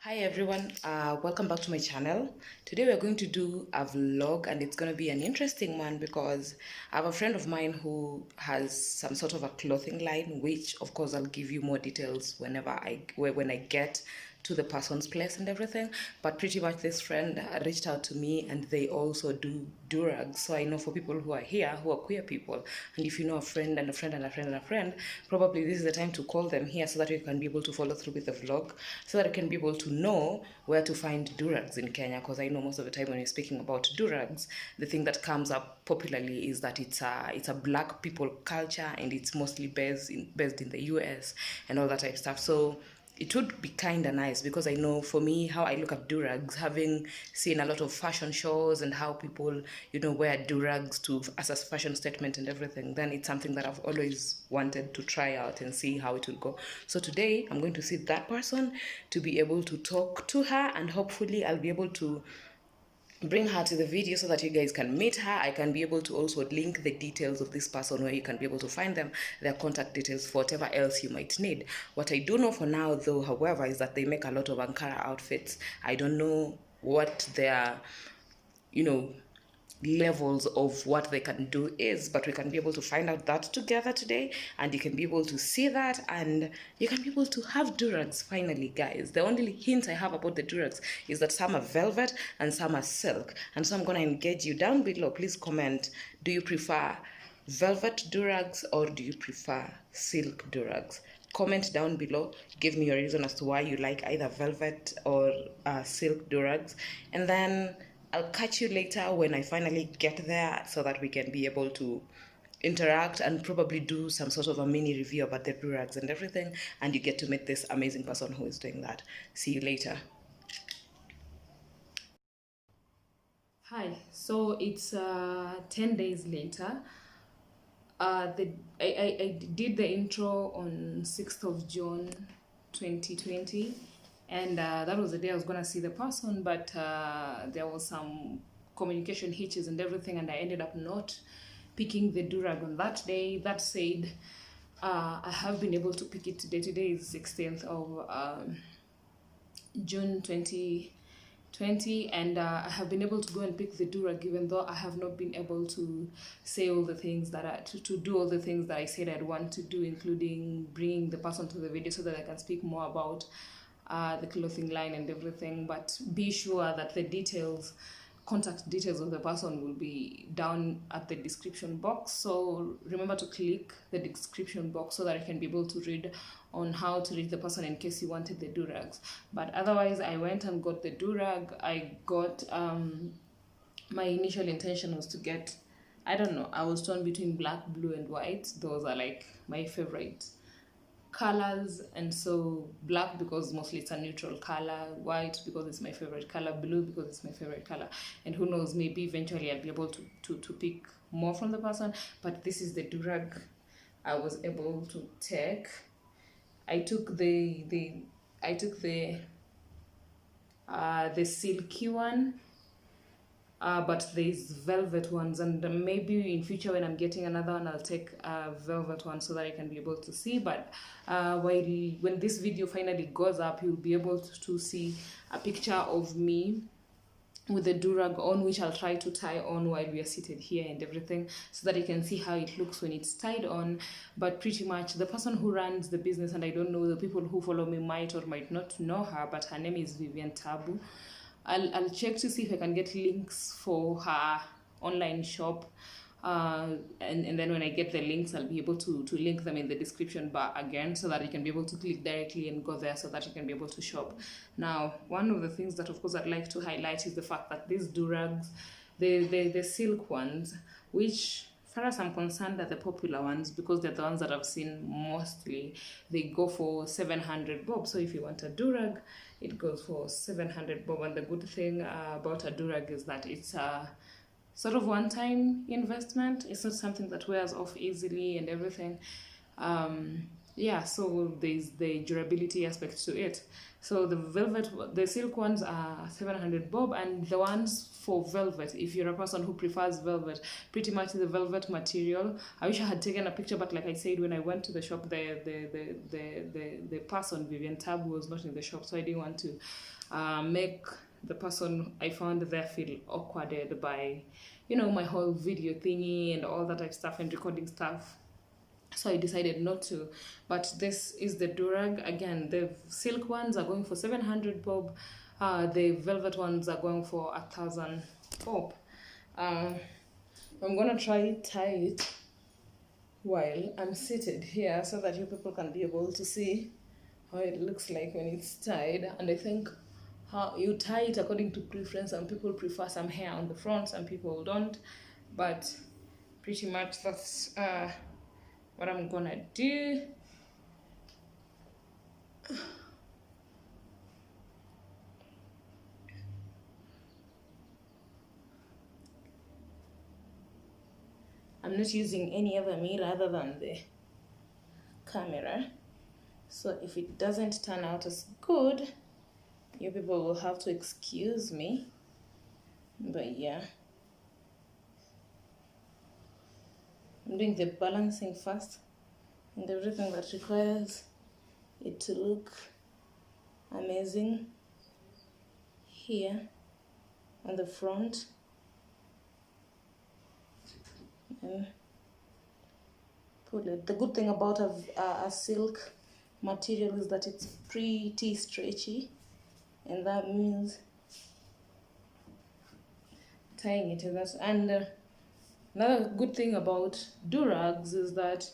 Hi everyone, welcome back to my channel. Today we're going to do a vlog and it's going to be an interesting one because I have a friend of mine who has some sort of a clothing line, which of course I'll give you more details when I get to the person's place and everything. But pretty much this friend reached out to me and they also do Durags. So I know for people who are here, who are queer people, and if you know a friend and a friend and a friend and a friend, probably this is the time to call them here so that you can be able to follow through with the vlog, so that you can be able to know where to find Durags in Kenya. Because I know most of the time when you're speaking about Durags, the thing that comes up popularly is that it's a black people culture and it's mostly based in the US and all that type of stuff. So it would be kind of nice because I know for me how I look at Durags, having seen a lot of fashion shows and how people wear Durags to as a fashion statement and everything, then it's something that I've always wanted to try out and see how it will go. So today I'm going to see that person to be able to talk to her, and hopefully I'll be able to bring her to the video so that you guys can meet her. I can be able to also link the details of this person where you can be able to find them, their contact details for whatever else you might need. What I do know for now though, however, is that they make a lot of Ankara outfits. I don't know what their you know levels of what they can do is, but we can be able to find out that together today, and you can be able to see that, and you can be able to have Durags finally, guys. The only hint I have about the Durags is that some are velvet and some are silk, and so I'm going to engage you down below. Please comment, do you prefer velvet Durags or do you prefer silk Durags? Comment down below, give me your reason as to why you like either velvet or silk Durags, and then I'll catch you later when I finally get there so that we can be able to interact and probably do some sort of a mini review about the Durags and everything, and you get to meet this amazing person who is doing that. See you later. Hi, so it's 10 days later. I did the intro on 6th of June 2020, and that was the day I was going to see the person, but there was some communication hitches and everything, and I ended up not picking the Durag on that day. That said, I have been able to pick it today. Today is 16th of June 2020, and I have been able to go and pick the Durag, even though I have not been able to say all the things that to do all the things that I said I'd want to do, including bringing the person to the video so that I can speak more about the clothing line and everything. But be sure that the contact details of the person will be down at the description box, so remember to click the description box so that I can be able to read on how to reach the person in case you wanted the Durags. But otherwise, I went and got the Durag. I got my initial intention was to get, I don't know, I was torn between black, blue and white. Those are like my favorite colors, and so black because mostly it's a neutral color, white because it's my favorite color, blue because it's my favorite color, and who knows, maybe eventually I'll be able to pick more from the person. But this is the Durag I was able to take. I took the silky one, but there's velvet ones, and maybe in future when I'm getting another one, I'll take a velvet one so that I can be able to see. But when this video finally goes up, you'll be able to see a picture of me with the Durag on, which I'll try to tie on while we are seated here and everything, so that you can see how it looks when it's tied on. But pretty much the person who runs the business, and I don't know, the people who follow me might or might not know her, but her name is Vivian Taabu. I'll check to see if I can get links for her online shop, and then when I get the links, I'll be able to link them in the description bar again, so that you can be able to click directly and go there so that you can be able to shop. Now, one of the things that of course I'd like to highlight is the fact that these Durags, the silk ones, which as far as I'm concerned are the popular ones because they're the ones that I've seen mostly, they go for 700 bob. So if you want a Durag, it goes for 700 bob. And the good thing about a Durag is that it's a sort of one-time investment. It's not something that wears off easily and everything. Yeah, so there's the durability aspect to it. So the silk ones are 700 bob, and the ones for velvet, if you're a person who prefers velvet, pretty much the velvet material. I wish I had taken a picture, but like I said, when I went to the shop, the person, Vivian Taabu, was not in the shop, so I didn't want to make the person I found there feel awkwarded by, you know, my whole video thingy and all that type of stuff and recording stuff. So I decided not to. But this is the Durag. Again, the silk ones are going for 700 bob. The velvet ones are going for 1,000 bob. I'm gonna try tie it while I'm seated here so that you people can be able to see how it looks like when it's tied. And I think how you tie it according to preference. Some people prefer some hair on the front, some people don't. But pretty much that's what I'm gonna do. I'm not using any other mirror other than the camera, so if it doesn't turn out as good, you people will have to excuse me. But yeah, I'm doing the balancing first and everything that requires it to look amazing here on the front. And pull it. The good thing about a silk material is that it's pretty stretchy, and that means tying it in that. And another good thing about Durags is that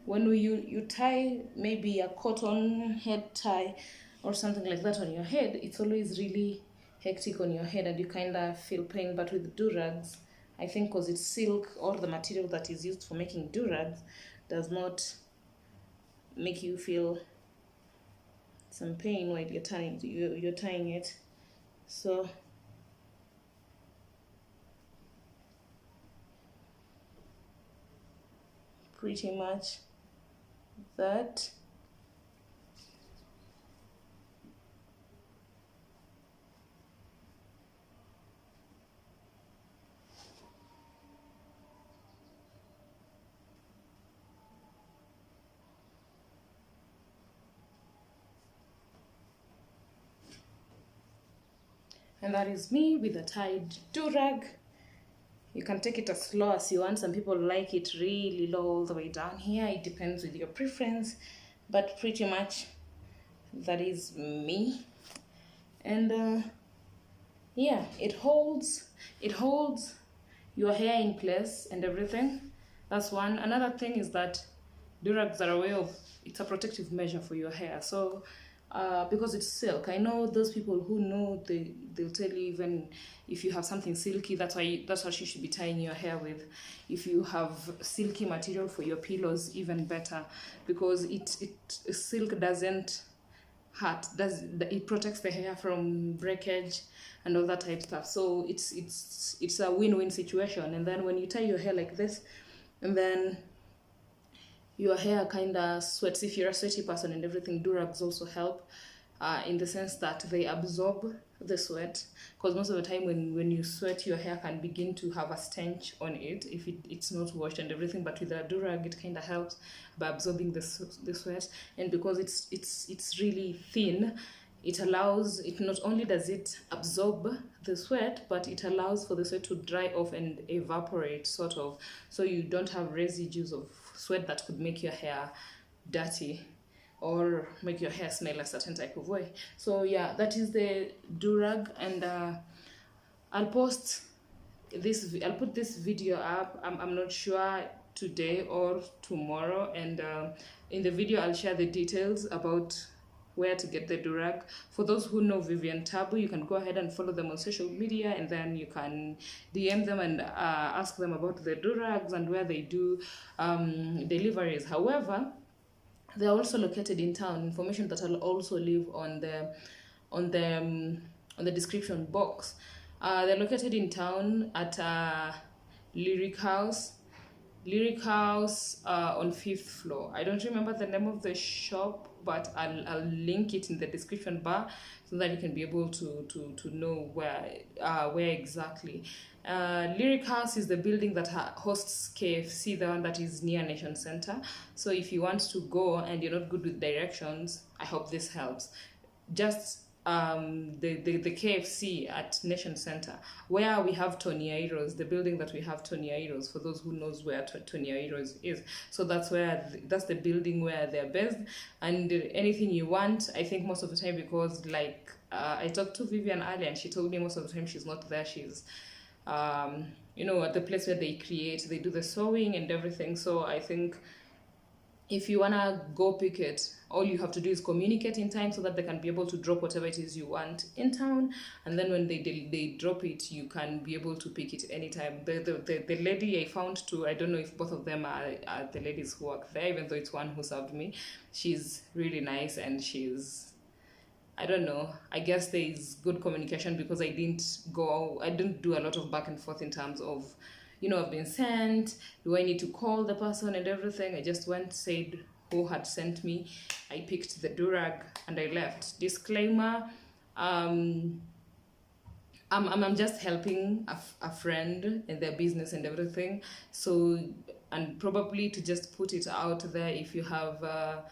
when you tie maybe a cotton head tie or something like that on your head, it's always really hectic on your head and you kind of feel pain. But with Durags, I think because it's silk, or the material that is used for making Durags does not make you feel some pain while you're tying it. So pretty much that. And that is me with a tied Durag. You can take it as slow as you want. Some people like it really low all the way down here. It depends with your preference. But pretty much that is me. And yeah, it holds your hair in place and everything. That's one. Another thing is that Durags are a way of, it's a protective measure for your hair. So because it's silk, I know those people who know, they'll tell you, even if you have something silky, that's what you should be tying your hair with. If you have silky material for your pillows, even better, because silk doesn't hurt, it protects the hair from breakage and all that type of stuff. So it's a win-win situation. And then when you tie your hair like this, and then your hair kind of sweats, if you're a sweaty person and everything, Durags also help in the sense that they absorb the sweat, because most of the time when you sweat, your hair can begin to have a stench on it if it's not washed and everything. But with a Durag, it kind of helps by absorbing the sweat. And because it's really thin, it not only does it absorb the sweat, but it allows for the sweat to dry off and evaporate, sort of, so you don't have residues of sweat that could make your hair dirty or make your hair smell a certain type of way. So yeah, that is the Durag. And I'll put this video up, I'm not sure, today or tomorrow. And in the video I'll share the details about where to get the Durag. For those who know Vivian Taabu, you can go ahead and follow them on social media, and then you can DM them and ask them about the Durags and where they do deliveries. However, they're also located in town. Information that I'll also leave on the description box. They're located in town at Lyric House on 5th floor. I don't remember the name of the shop but I'll link it in the description bar so that you can be able to know where exactly. Lyric House is the building that hosts KFC, the one that is near Nation Center. So if you want to go and you're not good with directions, I hope this helps. Just the KFC at Nation Center, where we have Toniairos, the building that we have Toniairos, for those who knows where Toniairos is. So that's the building where they're based, and anything you want, I think most of the time, because like I talked to Vivian earlier and she told me most of the time she's not there, she's at the place where they do the sewing and everything. So I think if you want to go pick it, all you have to do is communicate in time so that they can be able to drop whatever it is you want in town, and then when they drop it, you can be able to pick it anytime. The lady I found too, I don't know if both of them are the ladies who work there, even though it's one who served me. She's really nice, and I don't know, I guess there is good communication, because I didn't do a lot of back and forth in terms of, I've been sent, do I need to call the person and everything. I just went, said who had sent me, I picked the Durag, and I left. Disclaimer, I'm just helping a friend in their business and everything. So, and probably to just put it out there, if you have a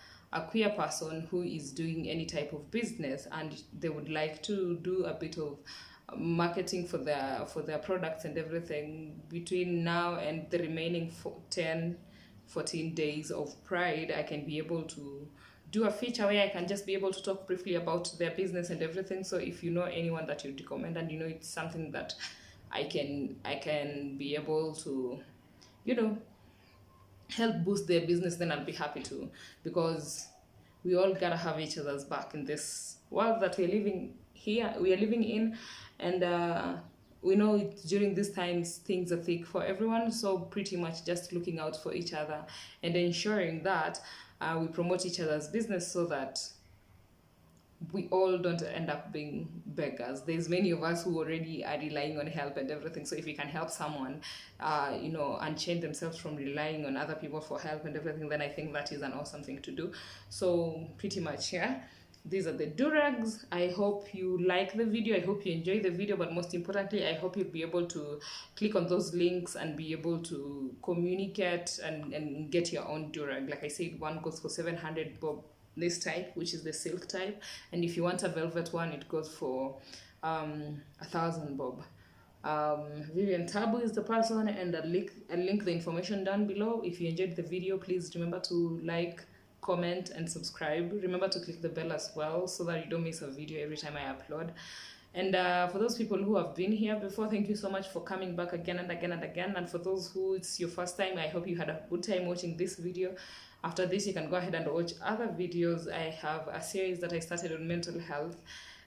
queer person who is doing any type of business and they would like to do a bit of marketing for their products and everything, between now and the remaining 14 days of Pride, I can be able to do a feature where I can just be able to talk briefly about their business and everything. So if you know anyone that you'd recommend, and it's something that I can be able to help boost their business, then I'll be happy to, because we all gotta have each other's back in this world that we are living in. And we know during these times things are thick for everyone, so pretty much just looking out for each other and ensuring that we promote each other's business, so that we all don't end up being beggars. There's many of us who already are relying on help and everything, so if you can help someone unchain themselves from relying on other people for help and everything, then I think that is an awesome thing to do. So pretty much, yeah, these are the Durags. I hope you like the video, I hope you enjoy the video, but most importantly, I hope you'll be able to click on those links and be able to communicate and get your own Durag. Like I said, one goes for 700 bob, this type, which is the silk type, and if you want a velvet one, it goes for 1,000 bob. Vivian Taabu is the person, and I'll link the information down below. If you enjoyed the video, please remember to like, comment, and subscribe. Remember to click the bell as well, so that you don't miss a video every time I upload. And for those people who have been here before, thank you so much for coming back again and again and again. And for those who it's your first time, I hope you had a good time watching this video. After this, you can go ahead and watch other videos. I have a series that I started on mental health,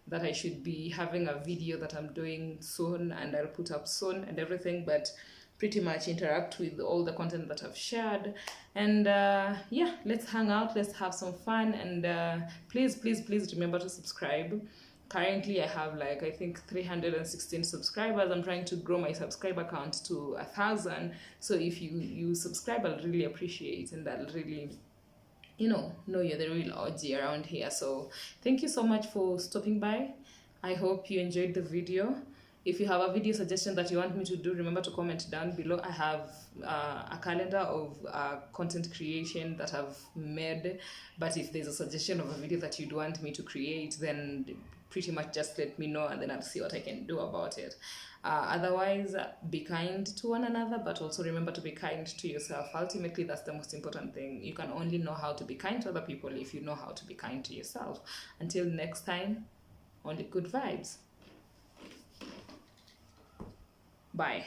that I should be having a video that I'm doing soon, and I'll put up soon and everything, but pretty much interact with all the content that I've shared. And yeah, let's hang out, let's have some fun, and please remember to subscribe. Currently I have I think 316 subscribers. I'm trying to grow my subscriber count to 1,000, so if you subscribe, I'll really appreciate, and I'll really know you're the real OG around here. So thank you so much for stopping by. I hope you enjoyed the video. If you have a video suggestion that you want me to do, remember to comment down below. I have a calendar of content creation that I've made, but if there's a suggestion of a video that you'd want me to create, then pretty much just let me know, and then I'll see what I can do about it. Otherwise, be kind to one another, but also remember to be kind to yourself. Ultimately, that's the most important thing. You can only know how to be kind to other people if you know how to be kind to yourself. Until next time, only good vibes. Bye.